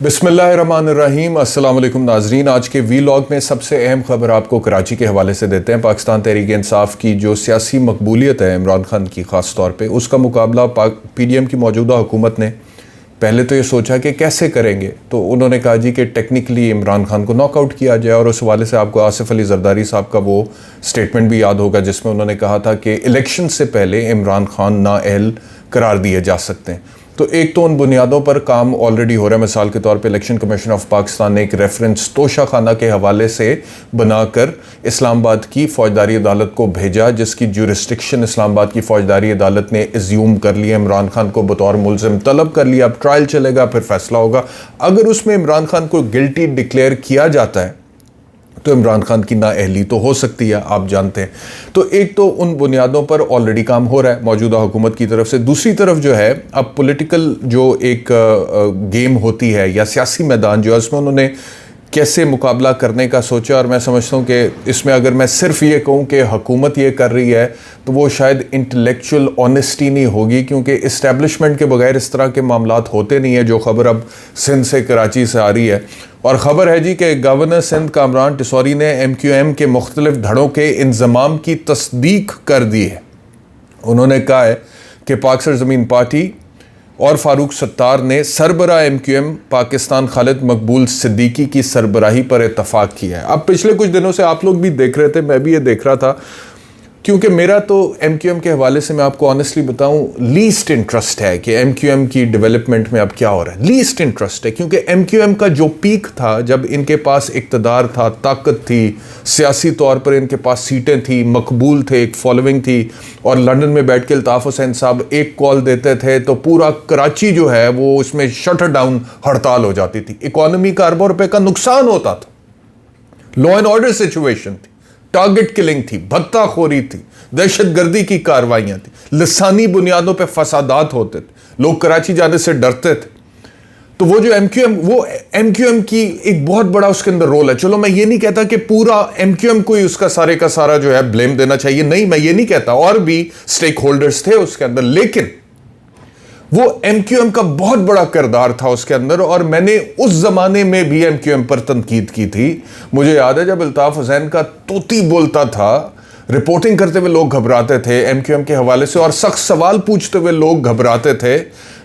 बिस्मिल्लाहिर्रहमानिर्रहीम। अस्सलाम वालेकुम नाजरीन। आज के वीलॉग में सबसे अहम खबर आपको कराची के हवाले से देते हैं। पाकिस्तान तहरीक इंसाफ की जो सियासी मकबूलियत है इमरान खान की ख़ास तौर पे, उसका मुकाबला PDM की मौजूदा हुकूमत ने पहले तो ये सोचा कि कैसे करेंगे, तो उन्होंने कहा जी कि टेक्निकली इमरान खान को नॉकआउट किया जाए। और उस हवाले से आपको आसिफ अली जरदारी साहब का वो स्टेटमेंट भी याद होगा जिसमें उन्होंने कहा था कि इलेक्शन से पहले इमरान खान नाअहल करार दिए जा सकते हैं। तो एक तो उन बुनियादों पर काम ऑलरेडी हो रहा है। मिसाल के तौर पे इलेक्शन कमीशन ऑफ पाकिस्तान ने एक रेफरेंस तोशा खाना के हवाले से बनाकर इस्लामाबाद की फौजदारी अदालत को भेजा, जिसकी ज्यूरिस्डिक्शन इस्लामाबाद की फौजदारी अदालत ने एज्यूम कर लिया। इमरान खान को बतौर मुल्जिम तलब कर लिया। अब ट्रायल चलेगा, फिर फैसला होगा। अगर उसमें इमरान खान को गिल्टी डिक्लेयर किया जाता है तो इमरान खान की नाअहली तो हो सकती है, आप जानते हैं। तो एक तो उन बुनियादों पर ऑलरेडी काम हो रहा है मौजूदा हुकूमत की तरफ से। दूसरी तरफ जो है, अब पॉलिटिकल जो एक गेम होती है या सियासी मैदान जो है, उसमें उन्होंने कैसे मुकाबला करने का सोचा। और मैं समझता हूँ कि इसमें अगर मैं सिर्फ ये कहूँ कि हुकूमत ये कर रही है तो वो शायद इंटेलेक्चुअल ऑनेस्टी नहीं होगी, क्योंकि इस्टेब्लिशमेंट के बगैर इस तरह के मामलात होते नहीं है। जो खबर अब सिंध से कराची से आ रही है, और ख़बर है जी कि गवर्नर सिंध कामरान टिसौरी ने MQM के मुख्तलिफ धड़ों के इंजमाम की तस्दीक कर दी है। उन्होंने कहा है कि पाक सरज़मीन पार्टी और फारूक सत्तार ने सरबरा MQM पाकिस्तान खालिद मकबूल सिद्दीकी की सरबराही पर इत्तफाक किया है। अब पिछले कुछ दिनों से आप लोग भी देख रहे थे, मैं भी ये देख रहा था, क्योंकि मेरा तो MQM के हवाले से मैं आपको ऑनेस्टली बताऊं, लीस्ट इंटरेस्ट है कि MQM की डेवलपमेंट में अब क्या हो रहा है। लीस्ट इंटरेस्ट है, क्योंकि MQM का जो पीक था, जब इनके पास इक़्तिदार था, ताकत थी, सियासी तौर पर इनके पास सीटें थी, मकबूल थे, एक फॉलोइंग थी, और लंदन में बैठ के अल्ताफ़ हुसैन साहब एक कॉल देते थे तो पूरा कराची जो है वो उसमें शटर डाउन हड़ताल हो जाती थी। इकॉनमी का अरबों रुपए का नुकसान होता था, लॉ एंड ऑर्डर सिचुएशन थी, टारगेट किलिंग थी, भत्ताखोरी थी, दहशतगर्दी की कार्रवाइयां थी, लसानी बुनियादों पे फसादात होते थे, लोग कराची जाने से डरते थे। तो वो जो MQM की एक बहुत बड़ा उसके अंदर रोल है। चलो मैं ये नहीं कहता कि पूरा MQM को ही उसका सारे का सारा जो है ब्लेम देना चाहिए, नहीं, मैं ये नहीं कहता, और भी स्टेक होल्डर्स थे उसके अंदर, लेकिन वो MQM का बहुत बड़ा किरदार था उसके अंदर। और मैंने उस जमाने में भी MQM पर तनकीद की थी। मुझे याद है जब अल्ताफ़ हुसैन का तोती बोलता था, रिपोर्टिंग करते हुए लोग घबराते थे MQM के हवाले से, और सख्त सवाल पूछते हुए लोग घबराते थे।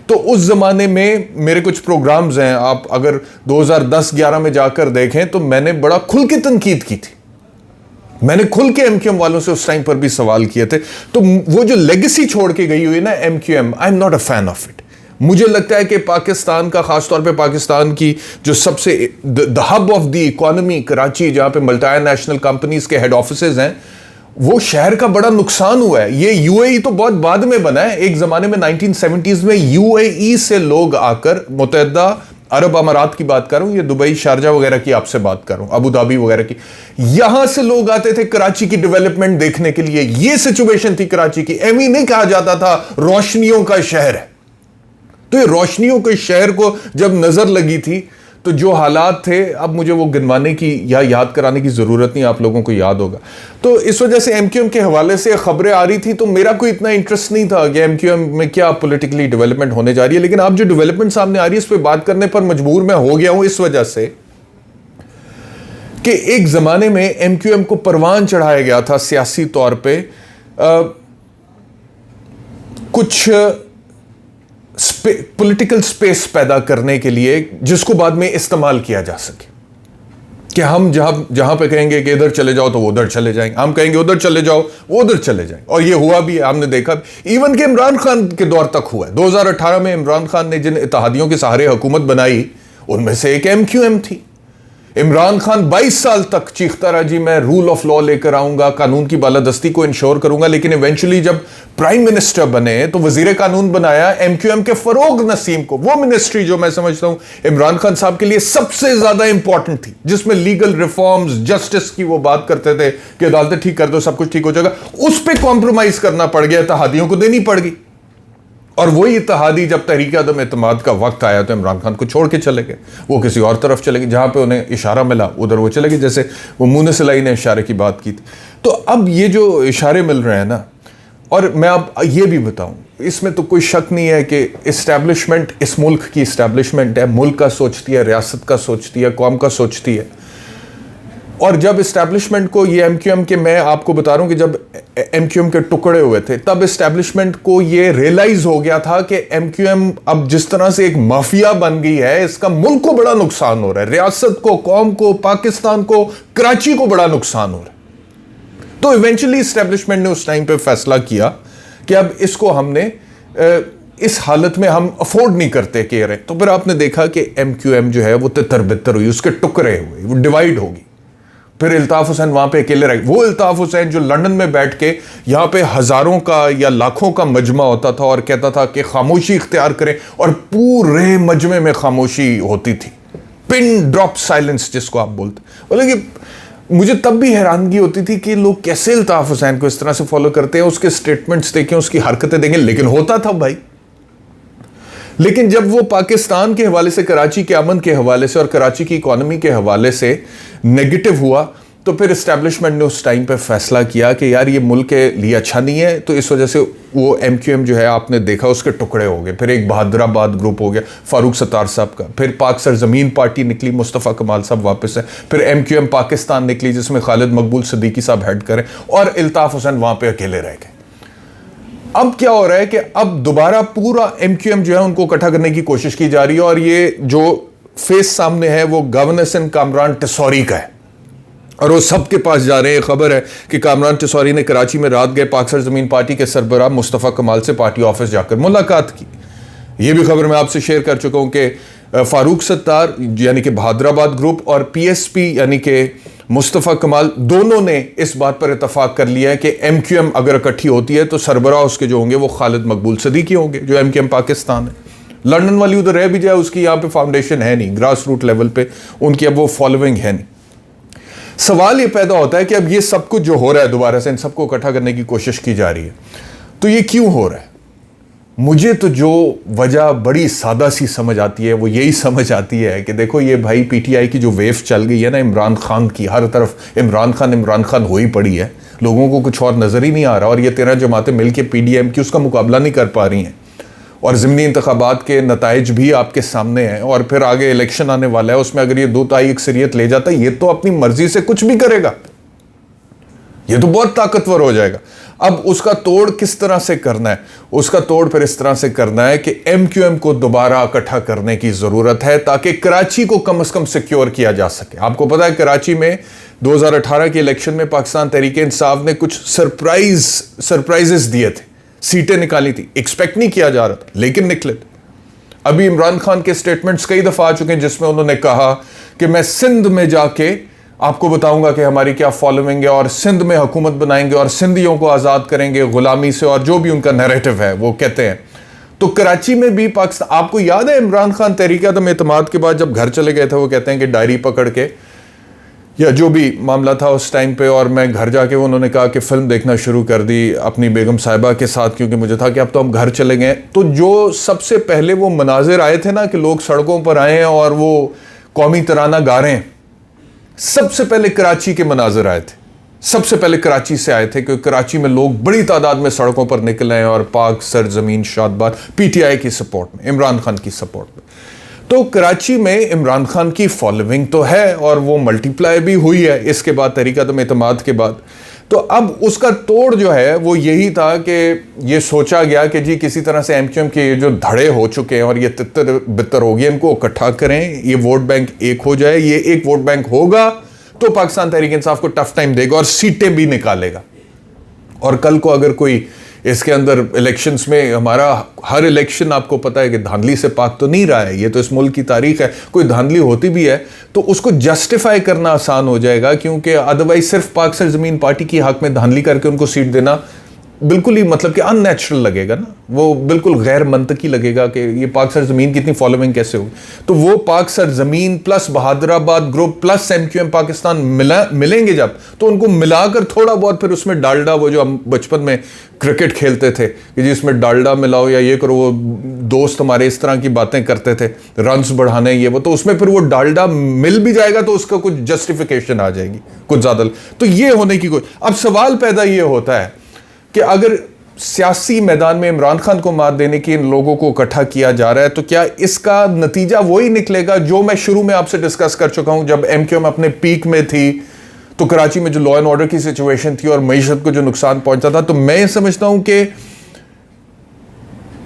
तो उस ज़माने में मेरे कुछ प्रोग्राम्स हैं, आप अगर 2010-11 में जाकर देखें तो मैंने बड़ा खुल के तनकीद की थी। मैंने खुल के MQM वालों से उस टाइम पर भी सवाल किए थे। तो वो जो लेगेसी छोड़ के गई हुई ना MQM, I am not a fan of it. मुझे लगता है कि पाकिस्तान का, खासतौर पे पाकिस्तान की जो सबसे the hub of the economy Karachi, जहां पे मल्टीनेशनल कंपनीज के हेड ऑफिसेज हैं, वो शहर का बड़ा नुकसान हुआ है। ये UAE तो बहुत बाद में बना है। एक जमाने में 1970s में UAE से लोग आकर, मुत्तहिदा अरब अमारात की बात कर रहा हूं, ये दुबई, शारजा वगैरह की आपसे बात कर रहा हूं, अबू धाबी वगैरह की, यहां से लोग आते थे कराची की डेवलपमेंट देखने के लिए। ये सिचुएशन थी कराची की। एमी नहीं कहा जाता था रोशनियों का शहर है। तो ये रोशनियों के शहर को जब नजर लगी थी तो जो हालात थे, अब मुझे वो गिनवाने की या याद कराने की ज़रूरत नहीं, आप लोगों को याद होगा। तो इस वजह से MQM के हवाले से खबरें आ रही थी, तो मेरा कोई इतना इंटरेस्ट नहीं था कि MQM में क्या पॉलिटिकली डेवलपमेंट होने जा रही है। लेकिन अब जो डेवलपमेंट सामने आ रही है, इस पर बात करने पर मजबूर मैं हो गया हूं, इस वजह से कि एक ज़माने में MQM को परवान चढ़ाया गया था सियासी तौर पर कुछ पॉलिटिकल स्पेस पैदा करने के लिए, जिसको बाद में इस्तेमाल किया जा सके। कि हम जहां पे कहेंगे कि इधर चले जाओ तो वो उधर चले जाएंगे, हम कहेंगे उधर चले जाओ वो उधर चले जाएंगे। और ये हुआ भी है, हमने देखा। इवन कि इमरान खान के दौर तक हुआ है। 2018 में इमरान खान ने जिन इत्तेहादियों के सहारे हुकूमत बनाई, उनमें से एक MQM थी। इमरान खान 22 साल तक चीखता रहा, जी मैं रूल ऑफ लॉ लेकर आऊंगा, कानून की बालादस्ती को इंश्योर करूंगा। लेकिन इवेंचुअली जब प्राइम मिनिस्टर बने तो वजीर कानून बनाया MQM के फरोग नसीम को। वो मिनिस्ट्री जो मैं समझता हूं इमरान खान साहब के लिए सबसे ज्यादा इंपॉर्टेंट थी, जिसमें लीगल रिफॉर्म्स, जस्टिस की वो बात करते थे कि अदालतें ठीक कर दो, सब कुछ ठीक हो जाएगा। उस पर कॉम्प्रोमाइज करना पड़ गया, इत्तेहादियों को देनी पड़ गई। और वही इत्तेहादी जब तहरीक अदम एतमाद का वक्त आया तो इमरान खान को छोड़ के चले गए। वो किसी और तरफ चले गए, जहां पे उन्हें इशारा मिला उधर वो चले गए। जैसे वो मुन्ने सिलाई ने इशारे की बात की थी। तो अब ये जो इशारे मिल रहे हैं ना, और मैं अब ये भी बताऊं, इसमें तो कोई शक नहीं है कि इस्टेब्लिशमेंट इस मुल्क की इस्टेब्लिशमेंट है, मुल्क का सोचती है, रियासत का सोचती है, कौम का सोचती है। और जब इस्टेब्लिशमेंट को ये एमक्यूएम के, मैं आपको बता रहा हूं कि जब एमक्यूएम के टुकड़े हुए थे तब इस्टेब्लिशमेंट को ये रियलाइज हो गया था कि एमक्यूएम अब जिस तरह से एक माफिया बन गई है, इसका मुल्क को बड़ा नुकसान हो रहा है, रियासत को, कौम को, पाकिस्तान को, कराची को बड़ा नुकसान हो रहा है। तो इवेंचुअली इस्टेब्लिशमेंट ने उस टाइम पे फैसला किया कि अब इसको हमने इस हालत में हम अफोर्ड नहीं करते कह रहे। तो फिर आपने देखा कि एमक्यूएम जो है वो तितर बितर हुई, उसके टुकड़े हुए, वो डिवाइड होगी। फिर इल्ताफ हुसैन वहां पे अकेले रहे, वो इल्ताफ हुसैन जो लंदन में बैठ के यहां पे हजारों का या लाखों का मजमा होता था और कहता था कि खामोशी इख्तियार करें, और पूरे मजमे में खामोशी होती थी, पिन ड्रॉप साइलेंस जिसको आप बोलते। बोले कि मुझे तब भी हैरानगी होती थी कि लोग कैसे इल्ताफ हुसैन को इस तरह से फॉलो करते हैं, उसके स्टेटमेंट्स देखें, उसकी हरकतें देखें, लेकिन होता था भाई। लेकिन जब वो पाकिस्तान के हवाले से, कराची के अमन के हवाले से और कराची की इकोनॉमी के हवाले से नेगेटिव हुआ, तो फिर इस्टेब्लिशमेंट ने उस टाइम पे फैसला किया कि यार ये मुल्क के लिए अच्छा नहीं है। तो इस वजह से वो एमक्यूएम जो है आपने देखा उसके टुकड़े हो गए। फिर एक बहादुराबाद ग्रुप हो गया फारूक सत्तार साहब का, फिर पाक सरजमीन पार्टी निकली, मुस्तफ़ा कमाल साहब वापस है, फिर एमक्यूएम पाकिस्तान निकली जिसमें खालिद मकबूल सिद्दीकी साहब हेड करें, और इल्ताफ हुसैन वहां पर अकेले रह गए। अब क्या हो रहा है कि अब दोबारा पूरा एमक्यूएम जो है उनको इकट्ठा करने की कोशिश की जा रही है, और ये जो फेस सामने है वो गवर्नेंस इन कामरान टिसौरी का है, और वो सबके पास जा रहे हैं। खबर है कि कामरान टिसौरी ने कराची में रात गए पाक सरजमीन पार्टी के सरबराह मुस्तफ़ा कमाल से पार्टी ऑफिस जाकर मुलाकात की। ये भी खबर मैं आपसे शेयर कर चुका हूं कि फारूक सत्तार यानी कि बहादुराबाद ग्रुप और पीएसपी यानी कि मुस्तफ़ा कमाल दोनों ने इस बात पर इतफाक कर लिया है कि एमक्यूएम अगर इकट्ठी होती है तो सरबराह उसके जो होंगे वो खालिद मकबूल सिद्दीकी होंगे, जो एमक्यूएम पाकिस्तान है। लंदन वाली उधर रह भी जाए, उसकी यहाँ पे फाउंडेशन है नहीं, ग्रास रूट लेवल पे उनकी अब वो फॉलोइंग है नहीं। सवाल ये पैदा होता है कि अब ये सब कुछ जो हो रहा है, दोबारा से इन सबको इकट्ठा करने की कोशिश की जा रही है, तो ये क्यों हो रहा है? मुझे तो जो वजह बड़ी सादा सी समझ आती है वो यही समझ आती है कि देखो ये भाई पीटीआई की जो वेव चल गई है ना इमरान खान की, हर तरफ इमरान खान हो ही पड़ी है, लोगों को कुछ और नज़र ही नहीं आ रहा, और ये 13 जमातें मिलकर पीडीएम की उसका मुकाबला नहीं कर पा रही हैं, और ज़िमनी इंतखाबात के नताइज भी आपके सामने हैं, और फिर आगे इलेक्शन आने वाला है, उसमें अगर ये 2/3 अक्सरियत ले जाता है ये तो अपनी मर्जी से कुछ भी करेगा, ये तो बहुत ताकतवर हो जाएगा। अब उसका तोड़ किस तरह से करना है? उसका तोड़ फिर इस तरह से करना है कि एमक्यूएम को दोबारा इकट्ठा करने की जरूरत है ताकि कराची को कम से कम सिक्योर किया जा सके। आपको पता है कराची में 2018 के इलेक्शन में पाकिस्तान तहरीक इंसाफ ने कुछ सरप्राइजेस दिए थे, सीटें निकाली थी, एक्सपेक्ट नहीं किया जा रहा था लेकिन निकले थे। अभी इमरान खान के स्टेटमेंट्स कई दफा आ चुके हैं जिसमें उन्होंने कहा कि मैं सिंध में जाके आपको बताऊंगा कि हमारी क्या फॉलोइंग है, और सिंध में हुकूमत बनाएंगे और सिंधियों को आज़ाद करेंगे गुलामी से, और जो भी उनका नैरेटिव है वो कहते हैं। तो कराची में भी पाकिस्तान, आपको याद है इमरान खान तहरीक-ए-आदम एतमाद के बाद जब घर चले गए थे, वो कहते हैं कि डायरी पकड़ के या जो भी मामला था उस टाइम पे, और मैं घर जाके उन्होंने कहा कि फिल्म देखना शुरू कर दी अपनी बेगम साहिबा के साथ, क्योंकि मुझे था कि अब तो हम घर चले गए। तो जो सबसे पहले वो मनाजिर आए थे ना कि लोग सड़कों पर आए हैं और वो कौमी तराना गा रहे हैं, सबसे पहले कराची के मनाजिर आए थे, सबसे पहले कराची से आए थे, क्योंकि कराची में लोग बड़ी तादाद में सड़कों पर निकले हैं और पाक सरजमीन शादबाद पीटीआई की सपोर्ट में, इमरान खान की सपोर्ट में। तो कराची में इमरान खान की फॉलोइंग तो है और वो मल्टीप्लाई भी हुई है इसके बाद तहरीक-ए-आदम एतमाद के बाद। तो अब उसका तोड़ जो है वो यही था कि ये सोचा गया कि जी किसी तरह से एमक्यूएम के जो धड़े हो चुके हैं और ये तितर बितर हो गए, इनको इकट्ठा करें, ये वोट बैंक एक हो जाए। ये एक वोट बैंक होगा तो पाकिस्तान तहरीक इंसाफ को टफ टाइम देगा और सीटें भी निकालेगा। और कल को अगर कोई इसके अंदर इलेक्शंस में, हमारा हर इलेक्शन आपको पता है कि धांधली से पाक तो नहीं रहा है, ये तो इस मुल्क की तारीख है, कोई धांधली होती भी है तो उसको जस्टिफाई करना आसान हो जाएगा, क्योंकि अदरवाइज सिर्फ पाक सरजमीन पार्टी की हक में धांधली करके उनको सीट देना बिल्कुल ही मतलब कि अननेचुरल लगेगा ना, वो बिल्कुल गैर मंतकी लगेगा कि ये पाक सरजमीन की इतनी फॉलोइंग कैसे होगी। तो वो पाक सरजमीन plus Bahadurabad group plus MQM Pakistan मिलेंगे जब, तो उनको मिलाकर थोड़ा बहुत फिर उसमें डालडा, वो जो हम बचपन में क्रिकेट खेलते थे कि जिसमें डालडा मिलाओ या ये करो, वो दोस्त हमारे इस तरह की बातें करते थे, रन्स बढ़ाने ये वो, तो उसमें फिर वो डालडा मिल भी जाएगा तो उसका कुछ जस्टिफिकेशन आ जाएगी कुछ ज़्यादा। तो ये होने की कोई, अब सवाल पैदा ये होता है कि अगर सियासी मैदान में इमरान खान को मात देने की इन लोगों को इकट्ठा किया जा रहा है, तो क्या इसका नतीजा वही निकलेगा जो मैं शुरू में आपसे डिस्कस कर चुका हूं? जब एमक्यूएम अपने पीक में थी तो कराची में जो लॉ एंड ऑर्डर की सिचुएशन थी और मईशत को जो नुकसान पहुंचा था, तो मैं समझता हूं कि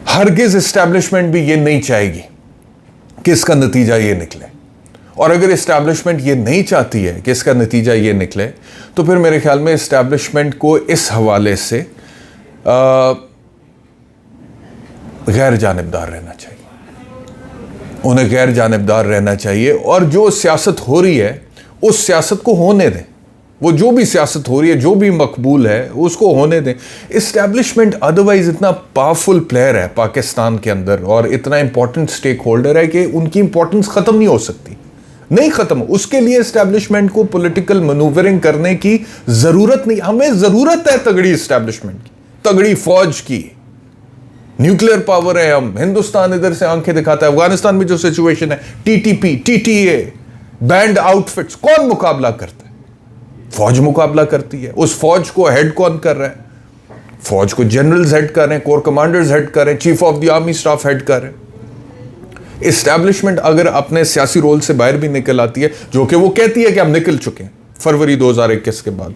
हरगिज एस्टैब्लिशमेंट भी ये नहीं चाहेगी कि इसका नतीजा ये निकले। और अगर एस्टैब्लिशमेंट ये नहीं चाहती है कि इसका नतीजा ये निकले, तो फिर मेरे ख्याल में एस्टैब्लिशमेंट को इस हवाले से गैर जानिबदार रहना चाहिए। उन्हें गैर जानिबदार रहना चाहिए और जो सियासत हो रही है उस सियासत को होने दें। वो जो भी सियासत हो रही है, जो भी मकबूल है, उसको होने दें। इस्टेब्लिशमेंट अदरवाइज इतना पावरफुल प्लेयर है पाकिस्तान के अंदर और इतना इंपॉर्टेंट स्टेक होल्डर है कि उनकी इंपॉर्टेंस ख़त्म नहीं हो सकती, नहीं ख़त्म। उसके लिए इस्टेब्लिशमेंट को पॉलिटिकल मनूवरिंग करने की ज़रूरत नहीं। हमें ज़रूरत है तगड़ी इस्टेब्लिशमेंट की, तगड़ी फौज की। न्यूक्लियर पावर है हम, हिंदुस्तान इधर से आंखें दिखाता है। अफगानिस्तान में जो सिचुएशन है, टीटीपी, टीटीए, बैंड आउटफिट्स, कौन मुकाबला करता है? फौज मुकाबला करती है। उस फौज को हेड कौन कर रहा है? फौज को जनरल्स हेड कर रहे हैं, कोर कमांडर्स हेड कर रहे हैं, chief of the army staff head कर रहे हैं। इस्टेब्लिशमेंट अगर अपने सियासी रोल से बाहर भी निकल आती है, जो कि वो कहती है कि हम निकल चुके हैं फरवरी 2021 के बाद,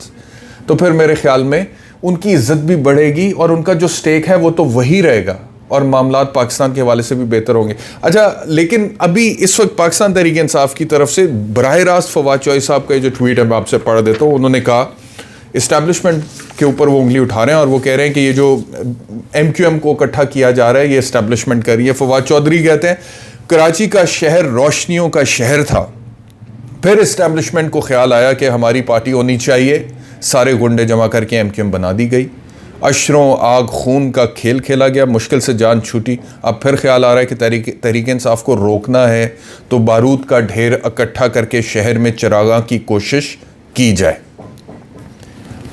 तो फिर मेरे ख्याल में उनकी इज्जत भी बढ़ेगी और उनका जो स्टेक है वो तो वही रहेगा और मामलात पाकिस्तान के हवाले से भी बेहतर होंगे। अच्छा, लेकिन अभी इस वक्त पाकिस्तान तहरीक इंसाफ की तरफ से बराह रास्त फवाद चौधरी साहब का जो ट्वीट है मैं आपसे पढ़ देता हूँ। उन्होंने कहा, इस्टेब्लिशमेंट के ऊपर वो उंगली उठा रहे हैं और वो कह रहे हैं कि ये जो एमक्यूएम को इकट्ठा किया जा रहा है ये इस्टेब्लिशमेंट कर रही है। फवाद चौधरी कहते हैं, कराची का शहर रोशनियों का शहर था, फिर इस्टेब्लिशमेंट को ख्याल आया कि हमारी पार्टी होनी चाहिए, सारे गुंडे जमा करके एमक्यूएम बना दी गई। अशरों आग खून का खेल खेला गया, मुश्किल से जान छूटी। अब फिर ख्याल आ रहा है कि तहरीक इंसाफ को रोकना है तो बारूद का ढेर इकट्ठा करके शहर में चरागाह की कोशिश की जाए।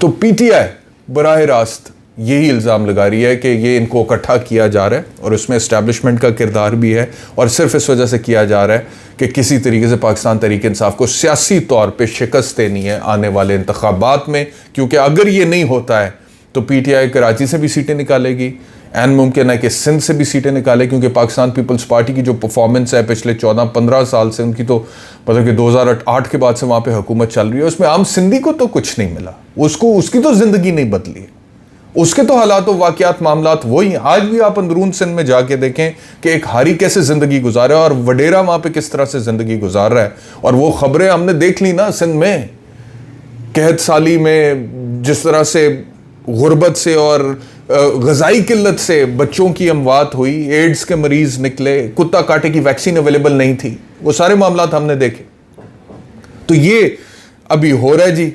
तो पीटीआई बराह रास्त यही इल्ज़ाम लगा रही है कि ये इनको इकट्ठा किया जा रहा है और उसमें इस्टेब्लिशमेंट का किरदार भी है और सिर्फ इस वजह से किया जा रहा है कि किसी तरीके से पाकिस्तान तहरीक इंसाफ को सियासी तौर पे शिकस्त देनी है आने वाले इंतखाबात में। क्योंकि अगर ये नहीं होता है तो पीटीआई कराची से भी सीटें निकालेगी, एन मुमकिन है कि सिंध से भी सीटें निकाले, क्योंकि पाकिस्तान पीपल्स पार्टी की जो परफॉर्मेंस है पिछले 14-15 साल से, उनकी तो मतलब कि 2008 के बाद से वहाँ पे हुकूमत चल रही है, उसमें आम सिंधी को तो कुछ नहीं मिला, उसको उसकी तो ज़िंदगी नहीं बदली, उसके तो हालात व वाक़यात मामलात वही हैं। आज भी आप अंदरून सिंध में जाके देखें कि एक हारी कैसे ज़िंदगी गुजार है और वडेरा वहाँ पे किस तरह से ज़िंदगी गुजार रहा है। और वो ख़बरें हमने देख ली ना सिंध में, कहत साली में जिस तरह से गुर्बत से और ग़ज़ाई किल्लत से बच्चों की अमवात हुई, एड्स के मरीज़ निकले, कुत्ता काटे की वैक्सीन अवेलेबल नहीं थी, वो सारे मामलात हमने देखे। तो ये अभी हो रहा है जी।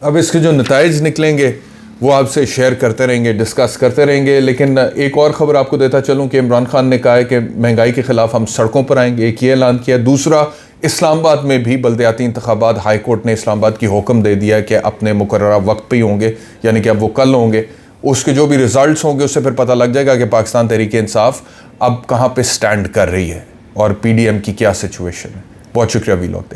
अब इसके जो नताइज निकलेंगे वो आपसे शेयर करते रहेंगे, डिस्कस करते रहेंगे। लेकिन एक और ख़बर आपको देता चलूँ कि इमरान खान ने कहा है कि महंगाई के ख़िलाफ़ हम सड़कों पर आएंगे, एक ये ऐलान किया। दूसरा, इस्लामाबाद में भी बल्दियाती इंतखाबात, हाई कोर्ट ने इस्लामाबाद की हुक्म दे दिया कि अपने मुकर्ररा वक्त पे ही होंगे, यानी कि अब वो कल होंगे। उसके जो भी रिज़ल्ट्स होंगे उससे फिर पता लग जाएगा कि पाकिस्तान तहरीक इंसाफ अब कहाँ पे स्टैंड कर रही है और पीडीएम की क्या सिचुएशन है। बहुत शुक्रिया वीलॉग।